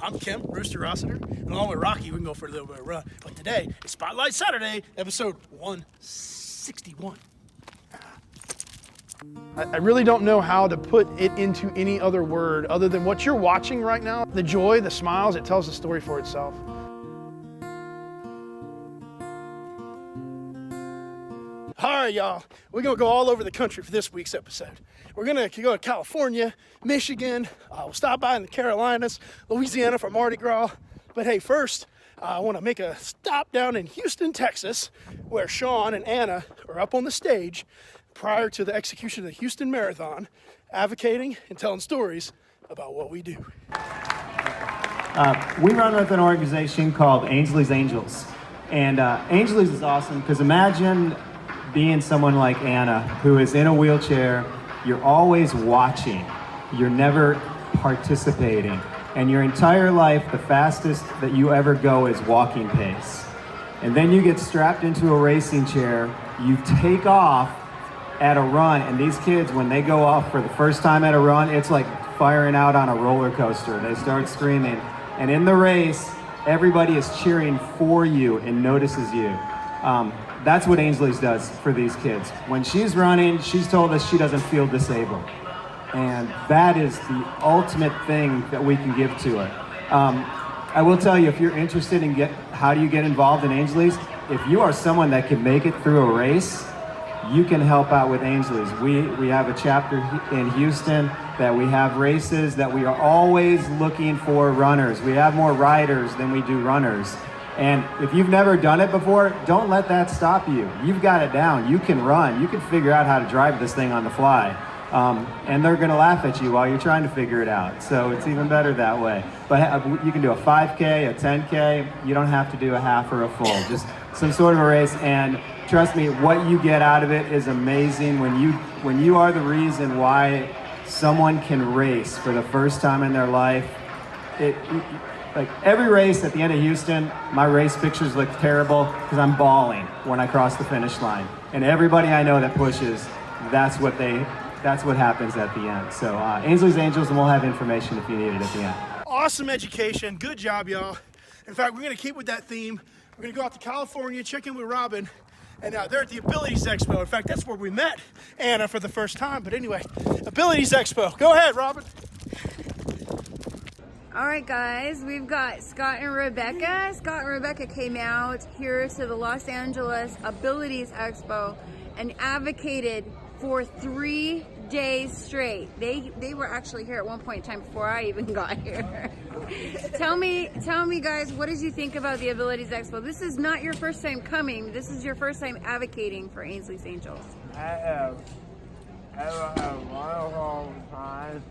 I'm Kim, Rooster Rossiter, and along with Rocky, we can go for a little bit of run. But today is Spotlight Saturday, episode 161. I really don't know how to put it into any other word other than what you're watching right now. The joy, the smiles, it tells the story for itself. All right, y'all, we're gonna go all over the country for this week's episode. We're gonna go to California, Michigan, we'll stop by in the Carolinas, Louisiana for Mardi Gras. But hey, first, I wanna make a stop down in Houston, Texas, where Shaun and Anna are up on the stage prior to the execution of the Houston Marathon, advocating and telling stories about what we do. We run with an organization called Ainsley's Angels. And Ainsley's is awesome because imagine being someone like Anna, who is in a wheelchair. You're always watching, you're never participating, and your entire life, the fastest that you ever go is walking pace. And then you get strapped into a racing chair, you take off at a run, and these kids, when they go off for the first time at a run, it's like firing out on a roller coaster. They start screaming, and in the race, everybody is cheering for you and notices you. That's what Ainsley's does for these kids. When she's running, she's told us she doesn't feel disabled. And that is the ultimate thing that we can give to her. I will tell you, if you're interested in how do you get involved in Ainsley's, if you are someone that can make it through a race, you can help out with Ainsley's. We have a chapter in Houston that we have races that we are always looking for runners. We have more riders than we do runners. And if you've never done it before, don't let that stop you. You've got it down. You can run. You can figure out how to drive this thing on the fly. And they're going to laugh at you while you're trying to figure it out. So it's even better that way. But you can do a 5K, a 10K. You don't have to do a half or a full. Just some sort of a race. And trust me, what you get out of it is amazing. When you are the reason why someone can race for the first time in their life, like every race at the end of Houston, my race pictures look terrible because I'm bawling when I cross the finish line. And everybody I know that pushes, that's what happens at the end. So Ainsley's Angels, and we'll have information if you need it at the end. Awesome education, good job, y'all. In fact, we're gonna keep with that theme. We're gonna go out to California, check in with Robin, and they're at the Abilities Expo. In fact, that's where we met Anna for the first time. But anyway, Abilities Expo. Go ahead, Robin. All right, guys, we've got Scott and Rebecca. Scott and Rebecca came out here to the Los Angeles Abilities Expo and advocated for 3 days straight. They were actually here at one point in time before I even got here. Tell me, guys, what did you think about the Abilities Expo? This is not your first time coming. This is your first time advocating for Ainsley's Angels. I have a wonderful time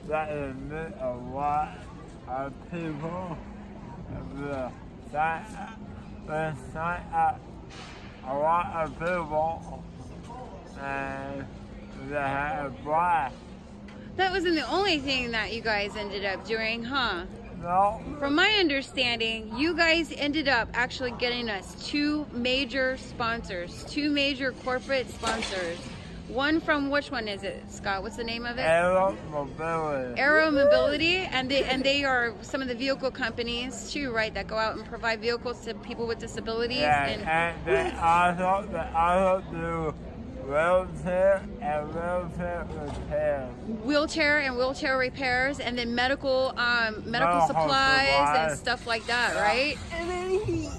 that has met a lot of people that sign up, a lot of people, and they had a blast. That wasn't the only thing that you guys ended up doing, huh? No. From my understanding, you guys ended up actually getting us 2 major sponsors, 2 major corporate sponsors. One from, which one is it, Scott? What's the name of it? Aero Mobility. Aero Mobility, and they are some of the vehicle companies too, right? That go out and provide vehicles to people with disabilities. Yeah, and they also do wheelchair and wheelchair repairs. Wheelchair and wheelchair repairs, and then medical supplies and stuff like that, right? And then he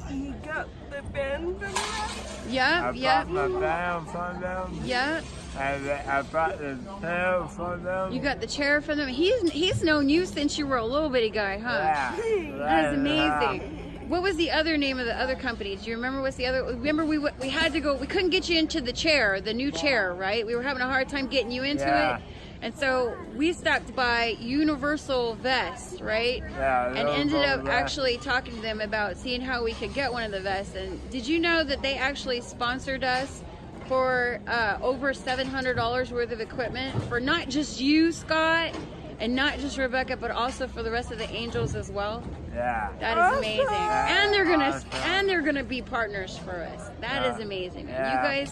got the band from that. Yeah. I bought the band from them. Yeah. And I bought the chair from them. You got the chair from them. He's known you since you were a little bitty guy, huh? Yeah. That is amazing. What was the other name of the other company? Do you remember what's the other? Remember we had to go. We couldn't get you into the chair, the new chair, right? We were having a hard time getting you into it. And so we stopped by Universal Vest, right? Yeah. And ended up actually talking to them about seeing how we could get one of the vests. And did you know that they actually sponsored us for over $700 worth of equipment for not just you, Scott, and not just Rebecca, but also for the rest of the Angels as well? Yeah. That is amazing. And they're gonna be partners for us. That is amazing. Yeah.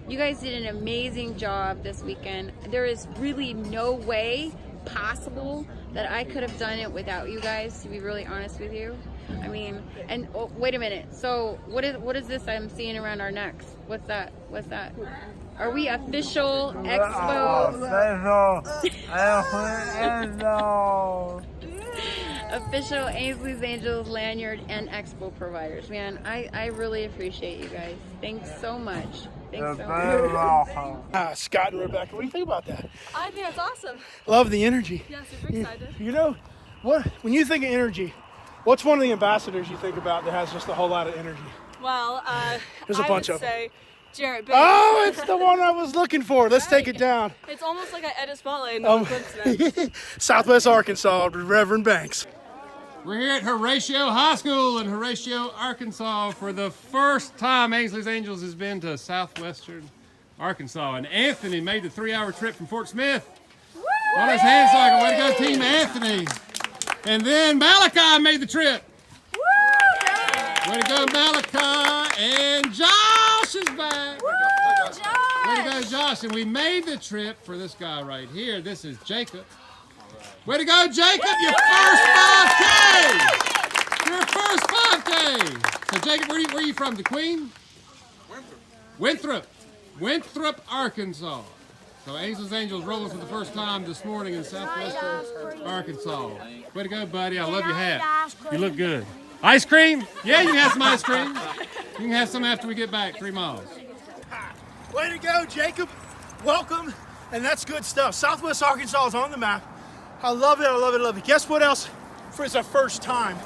You guys did an amazing job this weekend. There is really no way possible that I could have done it without you guys, to be really honest with you. I mean, and oh, wait a minute. So what is this I'm seeing around our necks? What's that? What's that? Are we official Expo? Official Ainsley's Angels lanyard and Expo providers. Man, I really appreciate you guys. Thanks so much. Thanks so much. Scott and Rebecca, what do you think about that? I think that's awesome. Love the energy. Yeah, super excited. You know, what when you think of energy, what's one of the ambassadors you think about that has just a whole lot of energy? Well, There's a bunch I of would say Jarrett Bates. Oh, it's the one I was looking for. Let's take it down. It's almost like I edit Spotlight in the clips now. Southwest Arkansas, Reverend Banks. We're here at Horatio High School in Horatio, Arkansas for the first time Ainsley's Angels has been to southwestern Arkansas. And Anthony made the 3-hour trip from Fort Smith on his hand cycle. Way to go, Team Anthony. And then Malachi made the trip. Way to go, Malachi. And Josh is back. Way to go, Josh. And we made the trip for this guy right here. This is Jacob. Way to go, Jacob, your first 5K! Your first 5K! So, Jacob, where are you from? The Queen? Winthrop, Arkansas. So, Ainsley's Angels rolling for the first time this morning in southwestern Arkansas. Way to go, buddy. I love your hat. You look good. Ice cream? Yeah, you can have some ice cream. You can have some after we get back 3 miles. Way to go, Jacob. Welcome. And that's good stuff. Southwest Arkansas is on the map. I love it, I love it, I love it. Guess what else? For it's our first time.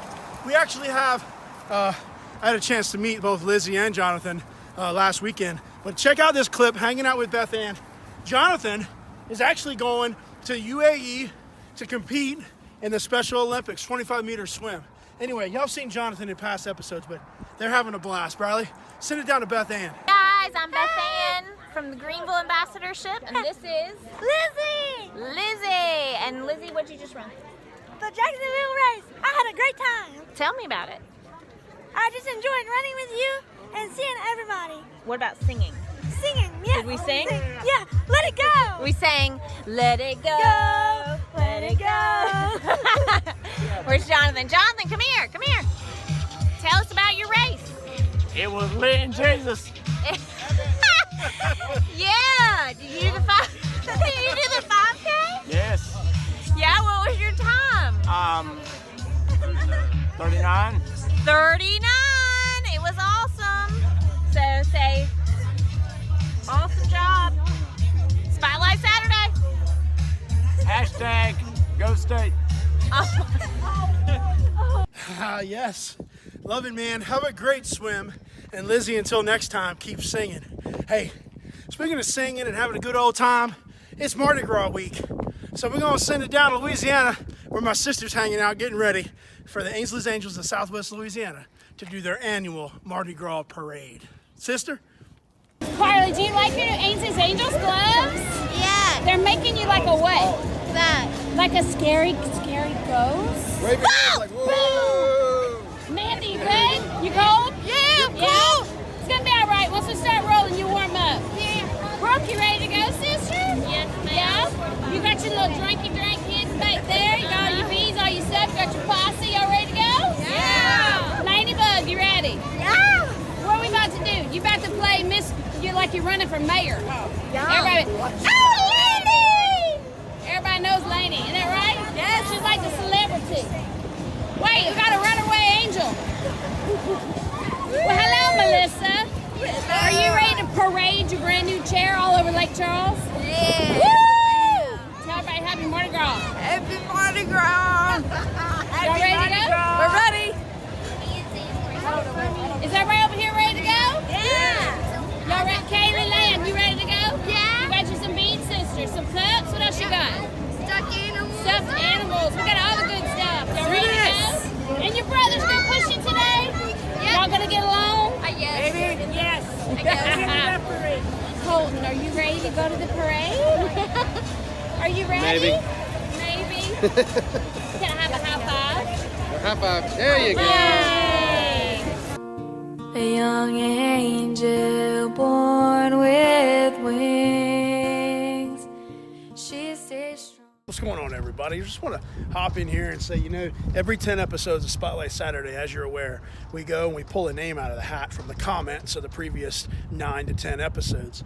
We actually have, I had a chance to meet both Lizzie and Jonathan last weekend. But check out this clip, hanging out with Beth Ann. Jonathan is actually going to UAE to compete in the Special Olympics, 25-meter swim. Anyway, y'all seen Jonathan in past episodes, but they're having a blast. Bradley, send it down to Beth Ann. Guys, I'm Beth Ann from the Greenville Ambassadorship, and this is Lizzie! Lizzie. And Lizzie, what'd you just run? The Jacksonville race. I had a great time. Tell me about it. I just enjoyed running with you and seeing everybody. What about singing? Singing, yeah. Did we sing? Yeah, let it go. We sang, let it go, Let it go. Where's Jonathan? Jonathan, come here, come here. Tell us about your race. It was lit in Jesus. Yeah, did you do the 5K? Yes. Yeah, what was your time? 39. 39. It was awesome. So say, awesome job. Spotlight Saturday. Hashtag Go State. Yes. Love it, man. Have a great swim. And Lizzie, until next time, keep singing. Hey, speaking of singing and having a good old time, it's Mardi Gras week. So we're going to send it down to Louisiana, where my sister's hanging out, getting ready for the Ainsley's Angels of Southwest Louisiana to do their annual Mardi Gras parade. Sister? Carly, do you like your Ainsley's Angels gloves? Yeah. They're making you like a what? That. Like a scary ghost? Wave your hands like, whoa! Mandy, you good? You cold? Yeah, I'm cold. It's gonna be all right. Once we start rolling, you warm up. Yeah. Brooke, you ready to go, sister? Yes, ma'am. Yeah? You got your little drinky drink kids back there. You got all your bees, all your stuff. You got your posse. Y'all ready to go? Yeah. Ladybug, you ready? Yeah. What are we about to do? You about to play Miss, you like you're running for mayor. Yeah. Everybody, oh, Laney! Everybody knows Laney, isn't that right? Yes. She's like the celebrity. Wait, we got a runaway angel. Well, hello, Melissa. Are you ready to parade your brand new chair all over Lake Charles? Yeah. Woo! Tell everybody happy Mardi Gras. Happy Mardi Gras. Y'all ready to go? We're ready. Is everybody over here ready to go? Yeah. Y'all ready? Kaylee Lamb, you ready to go? Yeah. You got you some beans, sister, some cups. What else you got? Stuffed animals. Stuffed animals. We got all the good stuff. Y'all ready to go? And your brother's been pushing today? Y'all gonna get along? Yes. Maybe. Yes. I guess. Colton, are you ready to go to the parade? Are you ready? Maybe. Can I have a high five? High five. There you go. Yay! A young angel born with wings. She stays strong. What's going on, everybody? everybody. I just want to hop in here and say, you know, every 10 episodes of Spotlight Saturday, as you're aware, we go and we pull a name out of the hat from the comments of the previous 9 to 10 episodes.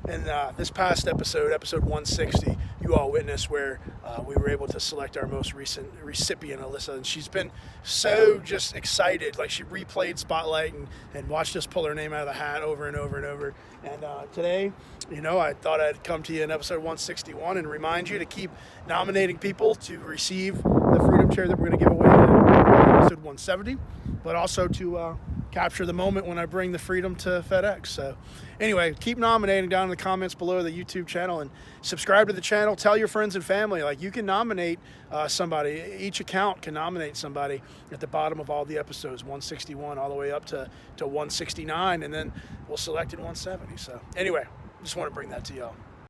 And this past episode, episode 160, you all witnessed where we were able to select our most recent recipient, Alyssa. And she's been so just excited. Like, she replayed Spotlight and watched us pull her name out of the hat over and over and over. And today, you know, I thought I'd come to you in episode 161 and remind you to keep nominating people to receive the Freedom Chair that we're going to give away in episode 170, but also to capture the moment when I bring the freedom to FedEx. So anyway, keep nominating down in the comments below the YouTube channel, and subscribe to the channel. Tell your friends and family, like, you can nominate somebody. Each account can nominate somebody at the bottom of all the episodes, 161 all the way up to 169, and then we'll select in 170. So anyway, just want to bring that to y'all.